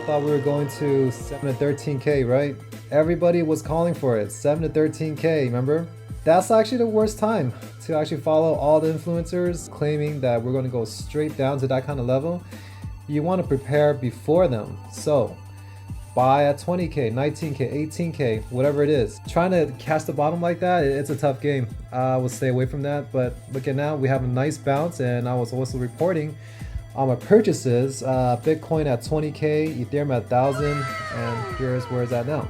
thought we were going to 7 to 13K, right? Everybody was calling for it, 7 to 13K, remember? That's actually the worst time to actually follow all the influencers claiming that we're going to go straight down to that kind of level. You want to prepare before them. So buy at 20K, 19K, 18K, whatever it is. Trying to catch the bottom like that, it's a tough game. I will stay away from that. But look at now, we have a nice bounce, and I was also reporting on my purchases. Bitcoin at 20K, Ethereum at 1,000, and here's where it's at now.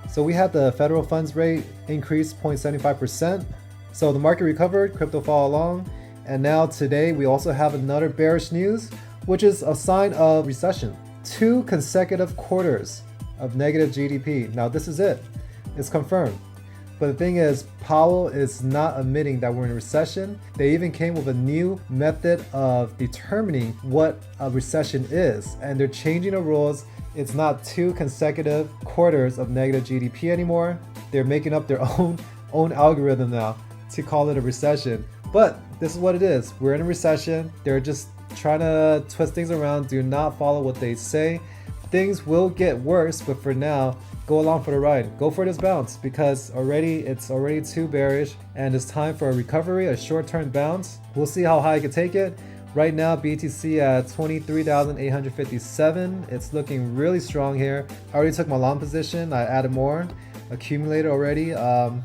So we had the federal funds rate increase 0.75%. So the market recovered, crypto followed along, and now today we also have another bearish news, which is a sign of recession. 2 consecutive quarters of negative GDP. Now this is it. It's confirmed. But the thing is, Powell is not admitting that we're in a recession. They even came with a new method of determining what a recession is, and they're changing the rules. It's not 2 consecutive quarters of negative GDP anymore. They're making up their own algorithm now to call it a recession. But this is what it is. We're in a recession. They're just trying to twist things around. Do not follow what they say. Things will get worse, but for now, go along for the ride. Go for this bounce, because it's already too bearish, and it's time for a recovery, a short-term bounce. We'll see how high I can take it. Right now, BTC at 23,857. It's looking really strong here. I already took my long position. I added more, accumulated already.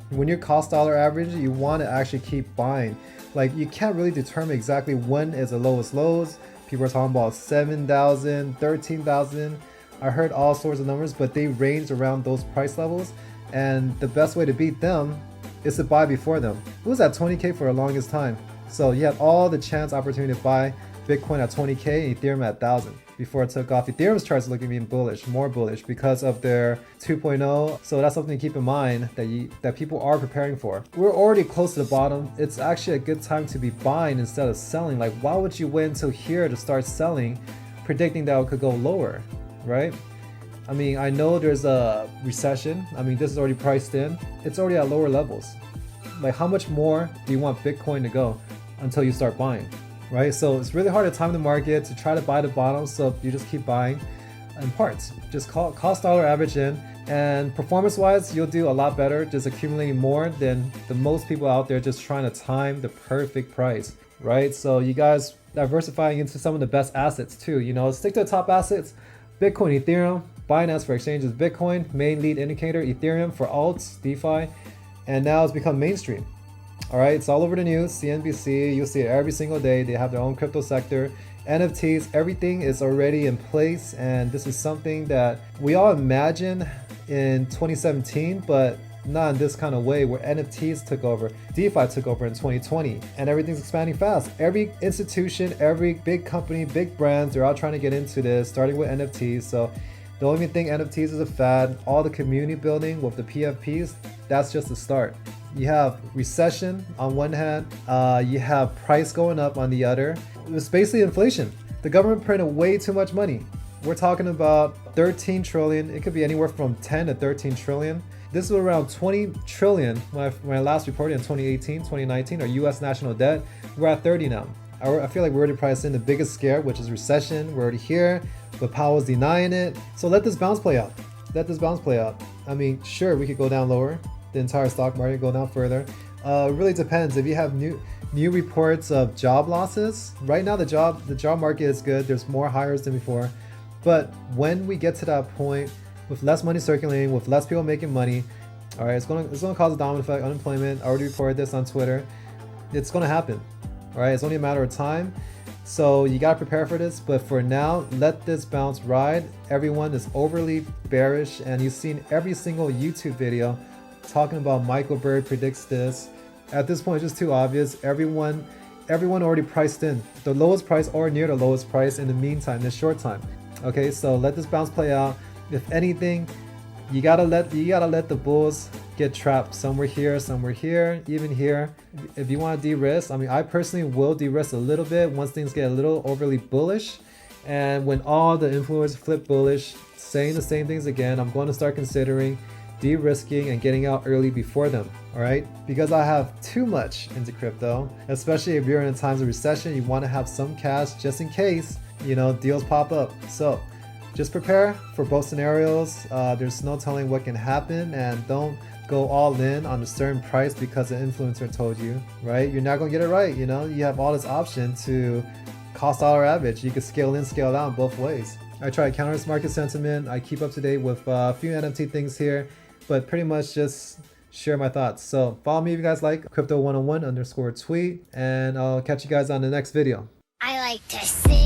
When you're cost dollar average, you want to actually keep buying. Like, you can't really determine exactly when is the lowest lows. People are talking about 7,000, 13,000. I heard all sorts of numbers, but they range around those price levels. And the best way to beat them is to buy before them. It was at 20K for the longest time. So you had all the chance opportunity to buy Bitcoin at 20K and Ethereum at 1,000 before it took off. Ethereum's charts looking even bullish, more bullish because of their 2.0. So that's something to keep in mind that people are preparing for. We're already close to the bottom. It's actually a good time to be buying instead of selling. Like, why would you wait until here to start selling, predicting that it could go lower, right? I mean, I know there's a recession. I mean, this is already priced in. It's already at lower levels. Like, how much more do you want Bitcoin to go until you start buying, right? So it's really hard to time the market to try to buy the bottom. So you just keep buying in parts. Just cost dollar average in, and performance wise, you'll do a lot better just accumulating more than the most people out there just trying to time the perfect price, right? So you guys diversifying into some of the best assets too. You know, stick to the top assets: Bitcoin, Ethereum. Binance for exchanges, Bitcoin, main lead indicator, Ethereum for alts, DeFi, and now it's become mainstream. All right, it's all over the news, CNBC, you'll see it every single day. They have their own crypto sector, NFTs, everything is already in place. And this is something that we all imagined in 2017, but not in this kind of way, where NFTs took over, DeFi took over in 2020, and everything's expanding fast. Every institution, every big company, big brands, they're all trying to get into this, starting with NFTs. So the only thing NFTs is a fad. All the community building with the PFPs, that's just the start. You have recession on one hand, you have price going up on the other. It's basically inflation. The government printed way too much money. We're talking about 13 trillion. It could be anywhere from 10 to 13 trillion. This was around 20 trillion when I last reported in 2018, 2019, our US national debt. We're at 30 now. I feel like we're already priced in the biggest scare, which is recession. We're already here, but Powell's denying it. So let this bounce play out. Let this bounce play out. I mean, sure, we could go down lower. The entire stock market go down further. It really depends. If you have new reports of job losses, right now the job market is good. There's more hires than before. But when we get to that point with less money circulating, with less people making money, all right, it's gonna cause a domino effect. Unemployment. I already reported this on Twitter. It's gonna happen. All right, it's only a matter of time. So you gotta prepare for this. But for now, let this bounce ride. Everyone is overly bearish, and you've seen every single YouTube video talking about Michael Bird predicts this. At this point, it's just too obvious. Everyone already priced in the lowest price or near the lowest price in the meantime, this short time. Okay, so let this bounce play out. If anything, you gotta let the bulls get trapped somewhere here, even here. If you want to de-risk, I mean, I personally will de-risk a little bit once things get a little overly bullish. And when all the influencers flip bullish, saying the same things again, I'm going to start considering de-risking and getting out early before them. All right, because I have too much into crypto, especially if you're in times of recession. You want to have some cash just in case, you know, deals pop up. So just prepare for both scenarios. There's no telling what can happen, and don't go all in on a certain price because an influencer told you, right? You're not gonna get it right, you know? You have all this option to cost dollar average. You can scale in, scale out both ways. I try to counter this market sentiment. I keep up to date with a few NFT things here, but pretty much just share my thoughts. So follow me if you guys like crypto101_tweet, and I'll catch you guys on the next video. I like to sing.